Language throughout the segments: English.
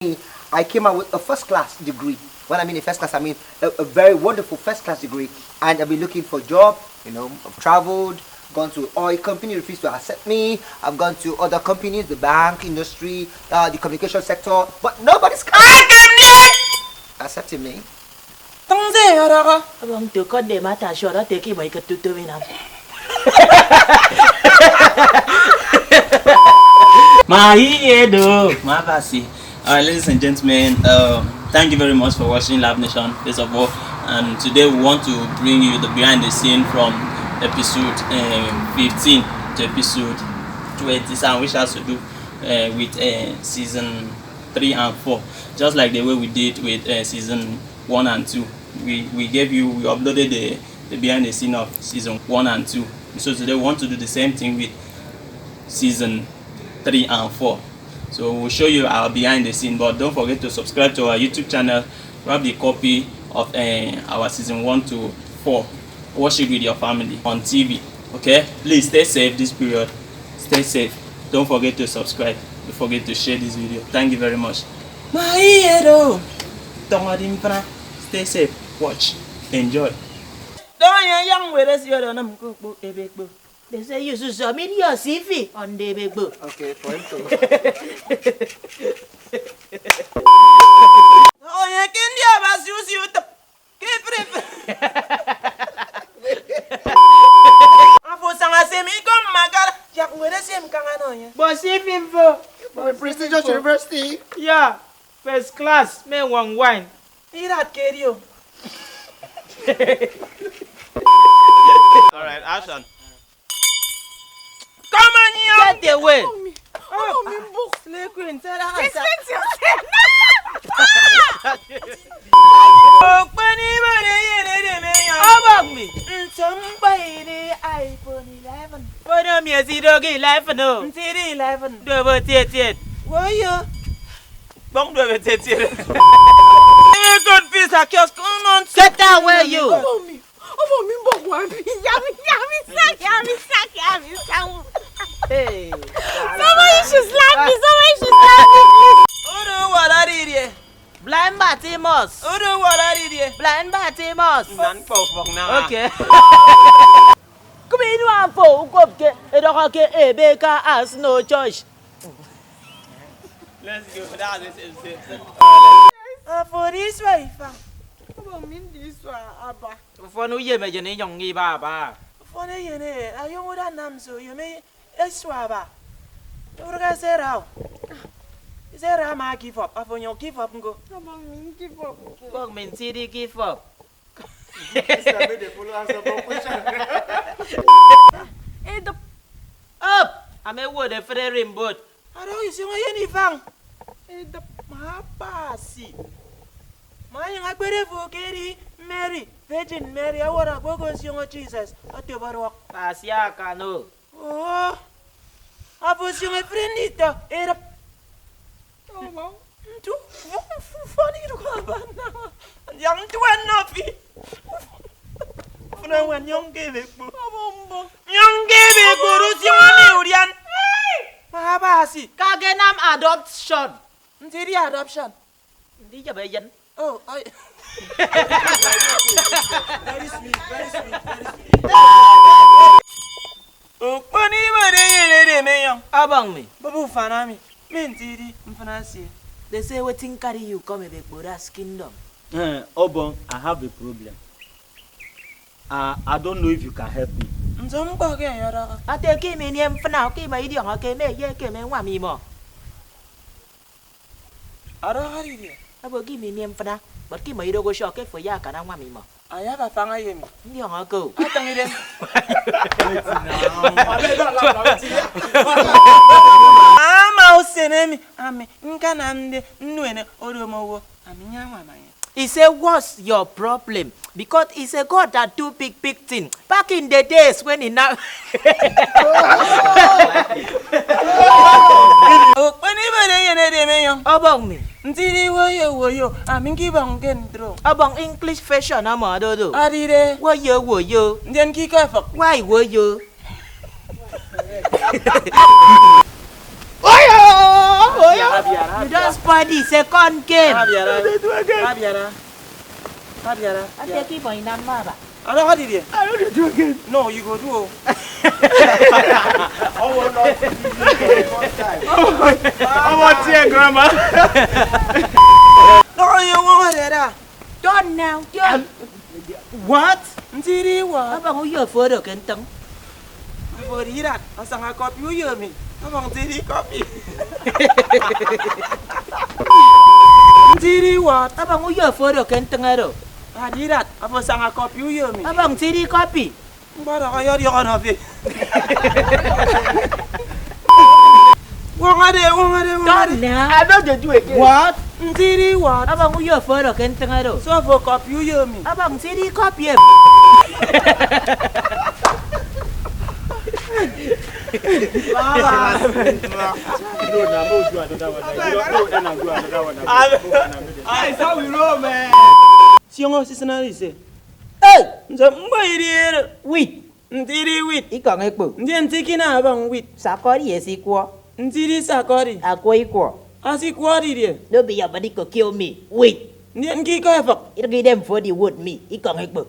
I came out with a first class degree. When I mean a first class, I mean a very wonderful first class degree. And I've been looking for a job. I've traveled, gone to oil company, refused to accept me. I've gone to other companies, the bank industry, the communication sector, but nobody's accepting me. Abang tu kau de mata syara teki mai ketutu minam. Mahiedo, Mavasi. Alright, ladies and gentlemen, thank you very much for watching Live Nation, first of all. And today we want to bring you the behind the scene from episode 15 to episode 20, which has to do with season 3 and 4. Just like the way we did with season 1 and 2. We uploaded the behind the scene of season 1 and 2. So today we want to do the same thing with season 3 and 4. So we'll show you our behind the scene, but don't forget to subscribe to our YouTube channel. Grab the copy of our season 1 to 4. Watch it with your family on TV. Okay, please stay safe this period. Stay safe. Don't forget to subscribe. Don't forget to share this video. Thank you very much. Stay safe. Watch. Enjoy. They say you should submit your CV on the big book. Okay, for him to. Oh, you can hear us use you to keep it. Apo sanga semi kom magal. Jak wede sem kangano ya. But CV for Prestigious university. yeah, first class, me one wine. Irat kerio. All right, action. Come on, you get away. Oh, me book. Slay queen, tell her. Respect yourself. Oh, Penny, how about me? Somebody iPhone 11. What am you see dog 11 no? CD 11. Do over tiet. Why you? Bong do over tiet. You good piece of kios. Come on, sit down where you. Hey. Somebody should slap me. Please. Udo what are you? Blind Batimos. Udo what are you? Blind Batimos. Nan pofok na. Okay. Come in one for Gopke. Ebeka has no choice. Let's go. That is it. For this way, This one, Abba. for no year, may you young Baba. For the year, I don't want to so you may swabba. What I said out. Is there a ma give up? Upon your give up and go. Come on, give up. Bogman CD give up. Up! I'm a word for the rim boat. I don't see any fang. The Mapasi. My young Agberevo, Mary, Virgin Mary, I want to go go see young Jesus at your barrock. Pasiaka no. Oh, I was young friend. It up. Oh, too funny to come on. Young to an no one young gave it. Young gave it, Guru, you are Mahabasi. Kagenam adoption. The adoption. Did you Oh, I. Very sweet. Oh, Bunny, Abang me. Babu Fanami. Mentiri, Mfanasi. They say waiting carry you come a big Buddha's kingdom. Obon, I have a problem. I don't know if you can help me. Zomba, Yara. I take him in him for now. Keep my idiot. Okay, me, yeah, came and want me more. I don't have it. I will give me name for that. But keep my idiot go shock for yak and I want me more. I have a fang I am. Young go. I don't need mouse enemy. I'm Nkanande, Nwene, Odomo. I'm Yama. He said, what's your problem? Because it's a God that do big thing. Back in the days when he now... Oh, whenever Abang me. Ntiri woyo, I'm giving gendro. Abang English fashion, I'm a dodo. Adire, Wo yo. then kick off. Why were you? You don't spoil the second game. I take it for your number. I don't do it. I don't do again. No, you go do. I want to see grandma. No, you want that. Done now. Done. What? Ntiri what? Abang uyo photo kentang. For that, I sang a copy. You hear me? Abang ntiri copy. Ntiri what? Abang uyo photo kentang ado. I did that. Abang sang a copy. You hear me? Abang CD copy. Bara kaya di ako nabi. Wong ade. Done now. I don't do again. What? Ntiri what? Abang uyo photo kentang ado. So for copy. You hear me? Abang CD copy. That's how we roll, man. Siyong si senari se. Hey, Nzamba iri. wait. Ntiri wit. Iko ngekpo. Ndi ntiki na abang wit. Sakori esikwo. Ntiri sakori. Akwo ikwo. Asi kwari die. No be your body go kill me. Wait. Ndi nki ko efak. It'll give them for the wood me. Iko ngekpo.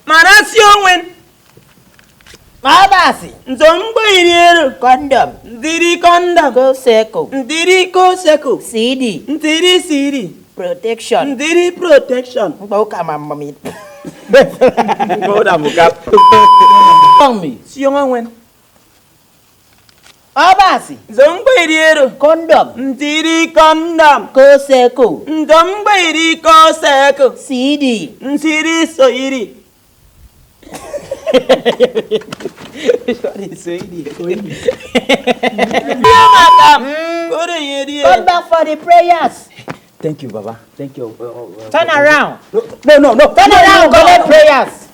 Mana siyong wen. Mabasi. Nzamba iri. Condom. Ntiri condom. Go circle. Ntiri ko seko. CD. Ntiri siri. Protection. Ntiri protection. Bau kama mami. Hold mukap. Tong me. Siyong wen. Mabasi. Nzamba iri. Condom. Ntiri condom. Go circle. Nzamba iri ko seko. CD. Ntiri so iri. Kore yeri. Come back for the prayers. Thank you, Baba. Thank you. Turn around. No. Turn around. Go let prayers.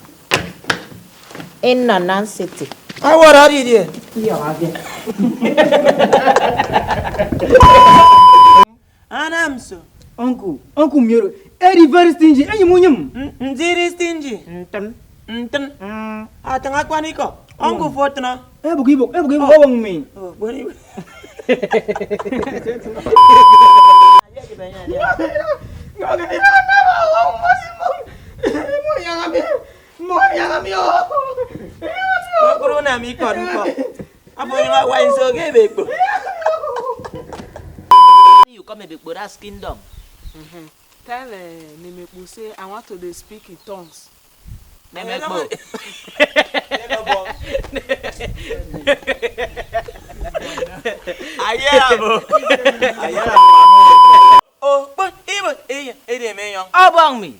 In Nanan City. What are you there? Anamso. Uncle Miro. Very stingy. Any munyum. Nziri stingy. Nten. Nten. Atanga kwaniko. Ongu fotna. Bugibo, bawang me. Oh, boni. Corona mi kon ko. Abo nga wine so gebeko. You come a big Buddha's kingdom. Tell Nemekpo say I want to dey speak in tongues. Nemekpo. Oh, but even ede me young. Abang me.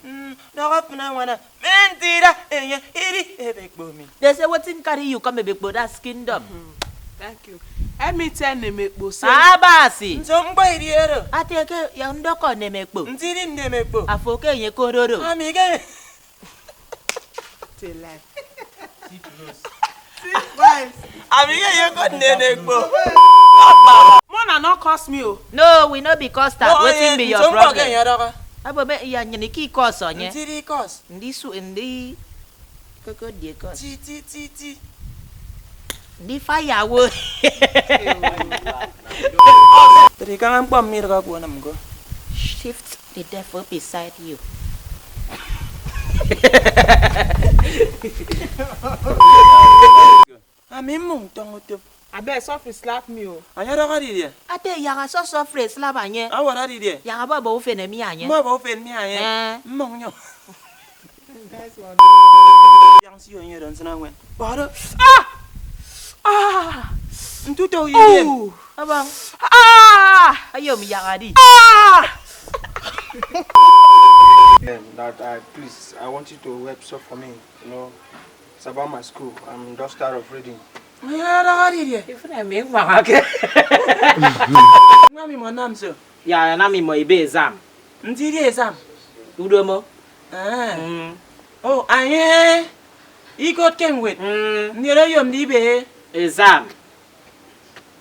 No up na wana. Mentira iri ebekbo mi. They say wetin carry you come a big Buddha's kingdom. Thank you. Let me tell Nemekpo say Abasi. Nzomba iri ero. Ateke ya ndoko Nemekpo. Ntiri ndemekbo. Afoke nye kororo. Amige. till life. Amige yeko ndemekbo. Mona no cost me o. No, we no be custard. Wetin be your problem? Yadaka. Abo be ya nyini ki cost onye. Ntiri cost. Ndi koko die cost. Ti. Ndi firewo. Tadi kan pam mir ka ko nam go. Shift the devil beside you. Ami mung tong utop. Abeg suffer slap me o. Anya da ka di dia. Ate yanga so so phrase la banye. Awara di dia. Yanga ba bo fe na mi anye. Ma ba fen mi anye. Eh. Mung nyo. Yang si yo don sana wen. Bara. Ntuto yi dia. Abang. Ayo mi yanga di. Please, I want you to web stuff for me. You know, it's about my school. I'm just tired of reading. Anya da ka di dia. Ifuna mi ngwa ke. Ngami mo nam so. Ya na mi mo ibe exam. Ntiri exam. Udo mo. Oh, anye. Ikot kem wet. Nira yom di be. Exam.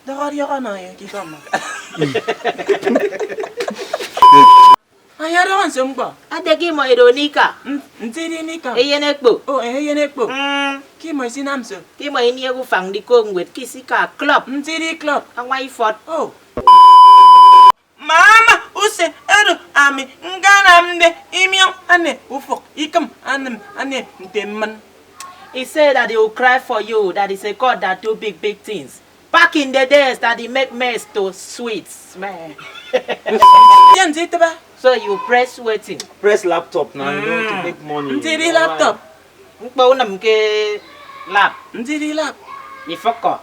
Da ka di ka na ye ki kama. Anya do wan semba. Ate ki mo ironika. Ntiri nika. Eyenekpo. Oh, yenekpo. Ki mo sinamso. Ki mo ini aku fang di ko ngwet ki sika club. Ntiri club. Ang wai fort. Oh. Mama, use edu ami ngana mde imyo ane ufok ikam ane nteman. He said that he will cry for you, that is a God that do big things. Back in the days that he make mess to sweets, man. Yan zitaba. So you press waiting. Press laptop now, you want to make money. Ntiri laptop. Bao nam ke lap. Ntiri lap. Ni foko.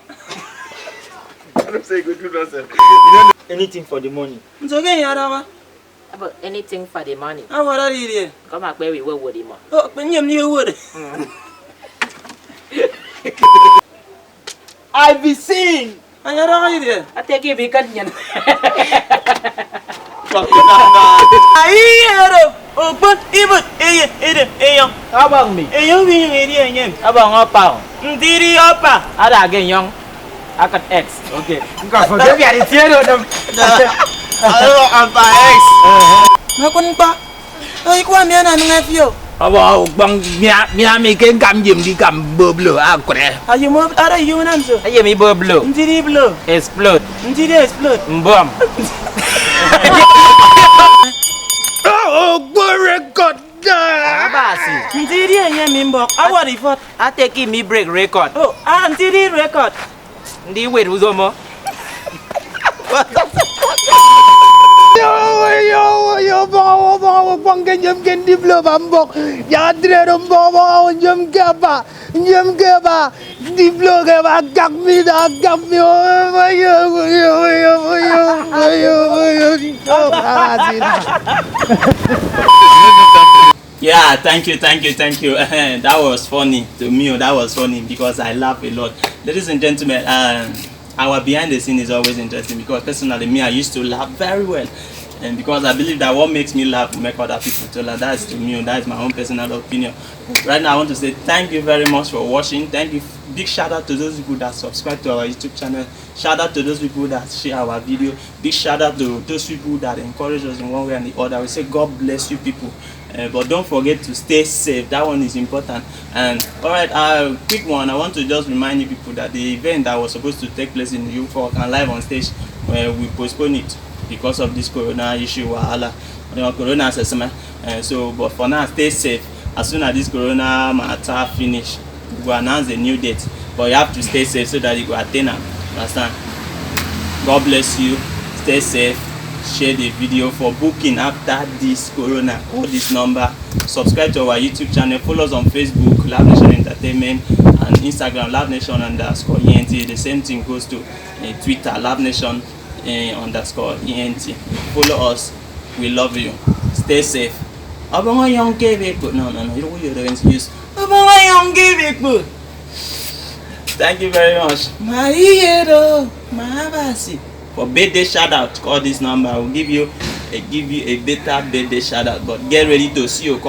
I don't say good nonsense. You don't do anything for the money. Nzoge yarawa. About anything for the money. Awara riri. Come back where we were with him. Oh, penyem ni word. I be seen. Ayara riri. I take you because yan. Ayero. Oh, but ibut eyong. Abang mi. Eyong wi ri enyem. Abang apa? Ntiri opa. Ada again young. Akat X. Okay. Enggak forget ya di tiero dam. Hello, Alpha X. Makun pa. Ay kwa mi ana ngafio. Aba bang mia mi ke gam jim di gam boblo akure. Ayo mo ara yo namso. Aye mi boblo. Ntiri blow. Explode. Ntiri explode. Mbom. Oh, good record. Abasi. Ntiri enyem mbok. Awari fort. I take me break record. Oh, ntiri record. Ndi wait uzomo. Yo, bang jam gen di blo bambok. Ya dre rom bawa jam ke ba di blo ke ba gak mi Yeah, thank you. That was funny to me. That was funny because I laugh a lot. Ladies and gentlemen, our behind the scene is always interesting because personally, me, I used to laugh very well. And because I believe that what makes me laugh will make other people to laugh. That's to me, that's my own personal opinion. Right now, I want to say thank you very much for watching. Thank you. Big shout out to those people that subscribe to our YouTube channel. Shout out to those people that share our video. Big shout out to those people that encourage us in one way or the other. We say God bless you people. But don't forget to stay safe. That one is important. And alright, quick one. I want to just remind you people that the event that was supposed to take place in U4 and live on stage, we postponed it because of this corona issue. Corona assessment. So, but for now, stay safe. As soon as this corona matter finish, we will announce a new date. But you have to stay safe so that you will attain them. Understand? God bless you. Stay safe. Share the video. For booking after this corona, call this number. Subscribe to our YouTube channel. Follow us on Facebook, Love Nation Entertainment, and Instagram, LoveNation_ENT. The same thing goes to Twitter, LoveNation _ENT. Follow us. We love you. Stay safe. No, you don't hear the excuse. Thank you very much. My hero, my basi. For birthday shout out, call this number. I will give you a better birthday shout out. But get ready to see your